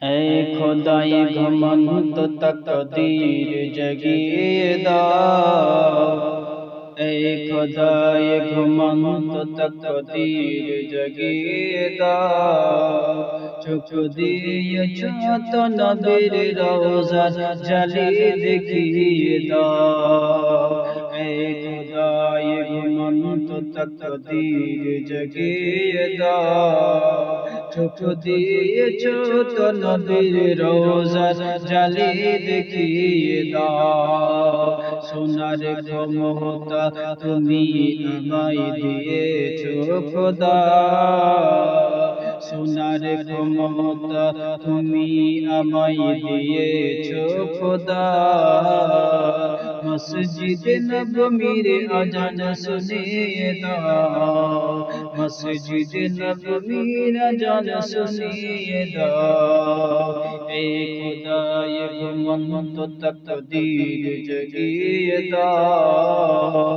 ऐ खुदाई घमंड तकदीर जगिए दाओ। ऐ खुदाई घमंड तकदीर जगिए दाओ। चुक दिएছো तो नबीर रोजा जलिए देखिए दाओ। ऐ खुदाई घमंड तकदीर जगिए दाओ। चुक दिएছো तो नबीर रोजा जलिए देखिए दाओ। সোনার ক্ষমতা তুমি আমায় দিয়েছো খোদা। সোনার ক্ষমতা তুমি আমায় দিয়েছো খোদা। মসজিদ নববীর আজান শুনিয়ে দাও। মসজিদ নববীর আজান শুনিয়ে দাও। এ খুদায়ে ঘুমন্ত তকদীর জগিয়ে দাও।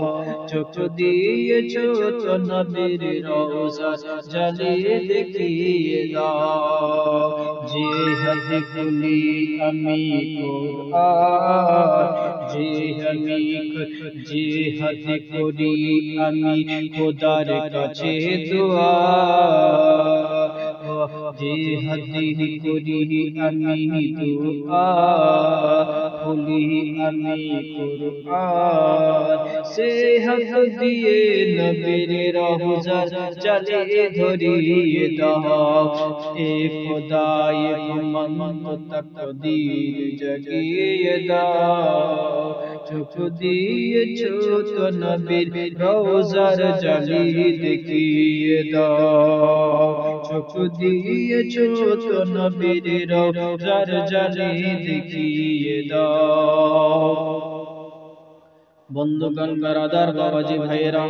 চোখ দিয়েছো তো নবীর রওজা জ্বালিয়ে দেখিয়ে দাও। যে হাতে খুলি আমি কুরআন, যে হাতে করি আমি খোদার কাছে দোয়া। যে হাতে করি আমি দোয়া, খুলি আমি কুরআন। সে হাত দিয়ে নবীর রওজা জ্বালিয়ে ধরিয়ে দাও। এ খোদায়ে ঘুমন্ত তকদীর জগিয়ে দাও। চোখ দিয়েছো তো নবীর রওজার জ্বালিয়ে দেখিয়ে দাও। চোখ দিয়েছো তো নবীর রওজার জ্বালিয়ে দেখিয়ে দাও। বন্ধুগণ, বারাদার, বাবাজি, ভাইয়েরা,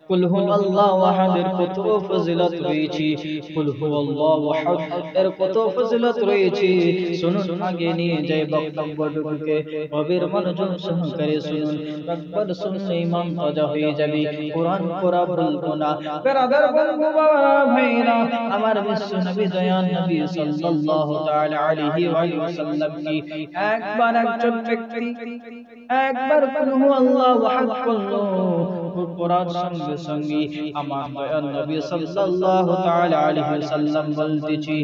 কুল হুয়াল্লাহু আহাদের কত ফজিলত রয়েছে। কুল হুয়াল্লাহু আহাদ এর কত ফজিলত রয়েছে শুনুন। আগে নিয়ে যাই বক্তব্যটুকুকে, গভীর মনোযোগ সহকারে শুনুন। একবার শুনলে ঈমান তাজা হয়ে যাবে। কোরআন পড়া বলবো না। বারাদার, বন্ধু, বাবারা, ভাইয়েরা, আমার বিশ্ব নবী দয়াল নবী সাল্লাল্লাহু তাআলা আলাইহি ওয়া সাল্লাম কি একবার একজন ব্যক্তি একবার কুল হুয়াল্লাহু আহাদ পড়লো। পড়ার সঙ্গে সঙ্গে আমার দয়াল নবী সাল্লাল্লাহু তাআলা আলাইহি ওয়াসাল্লাম বলতেছি,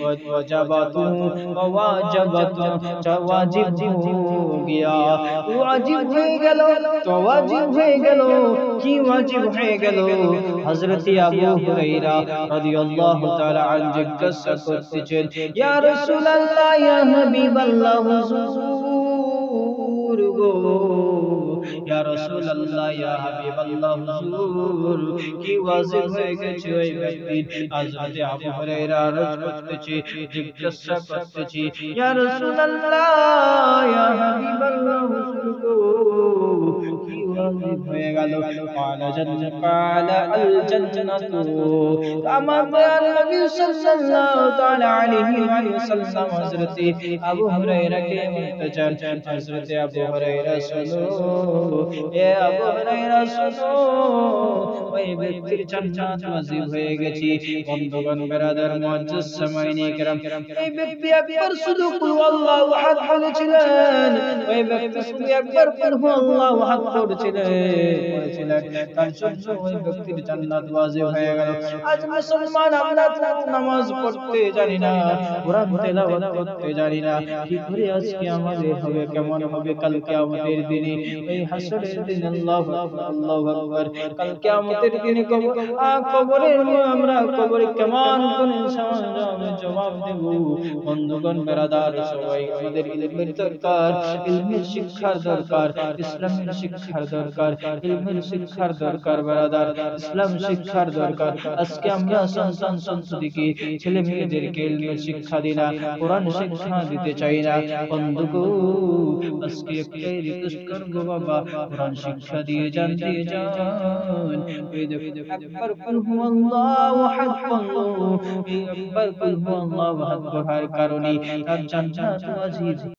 ওয়াজাবাতু ওয়াজাবাতু, ওয়াজিব হয়ে গিয়া। ওয়াজিব হয়ে গেল, তো ওয়াজিব হয়ে গেল। কি ওয়াজিব হয়ে গেল? হযরত আবু হুরায়রা রাদিয়াল্লাহু তাআলা আনহু জিজ্ঞাসা করতেছেন, ইয়া রাসূলুল্লাহ, ইয়া হাবিবাল্লাহ, হুজুর গো, ইয়া রাসূলুল্লাহ, ইয়া হাবিবাল্লাহ, হুজুর কি ওয়াজিব হয়ে গেছে ওই ব্যক্তির? হযরত আবু হুরায়রা আরজ করতেছে, জিজ্ঞাসা করতেছে, ইয়া রাসূলুল্লাহ, ইয়া হাবিবাল্লাহ, হুজুর গো কি ওয়াজিব হয়ে গেল? ক্বালা আল জান্নাতু। আমার দয়াল নবী সাল্লাল্লাহু তাআলা আলাইহি ওয়াসাল্লাম হযরত আবু হুরায়রাকে বলতেছেন, হযরত আবু হুরায়রা শুনো, এ আবু হুরায়রা শুনো, ওই ব্যক্তির জান্নাত ওয়াজিব হয়ে গেছে। বন্ধুগণ, বিরাদার, মুআজ্জাজ, সামাঈন কিরাম, এই ব্যক্তি একবার শুধু কুল হুয়াল্লাহু আহাদ বলেছিলেন। ওই ব্যক্তি শুধু একবার কুল হুয়াল্লাহু আহাদ পড়েছিলেন, তার জন্য ওই ব্যক্তির জান্নাত ওয়াজিব হয়ে গেল। আজ মুসলমান আমরা নামাজ পড়তে জানি না, কোরআন তেলাওয়াত করতে জানি না। কি করে আজকে আমাদের হবে? কেমন হবে কাল কিয়ামতের দিনে? ওই হাসরের দিন আল্লাহু আকবার, আল্লাহু আকবার। কাল কিয়ামতের দিনে কবরে আমরা কবরে কেমন করে জবাব দেব? বন্ধুগণ, বিরাদার, সবাই আমাদের ইলমের দরকার, ইলমের শিক্ষার দরকার, ইসলামের শিক্ষার দরকার, ইলমের শিক্ষার দরকার। বিরাদার, ইসলাম শিক্ষার দরকার। আজকে আমরা সন্তান সন্ততিকে, ছেলে মেয়েদেরকে ইলমের শিক্ষা দিই না, কোরআন শিক্ষা দিতে চাই না। বন্ধুগো, আজকে একটাই রিকোয়েস্ট করবো, বাবা, কোরআন শিক্ষা দিয়ে যান, দিয়ে যান। ওই দেখো, একবার কুল হুয়াল্লাহু আহাদ পড়লো, এই একবার কুল হুয়াল্লাহু আহাদ পড়ার কারণে তার জান্নাত ওয়াজিব।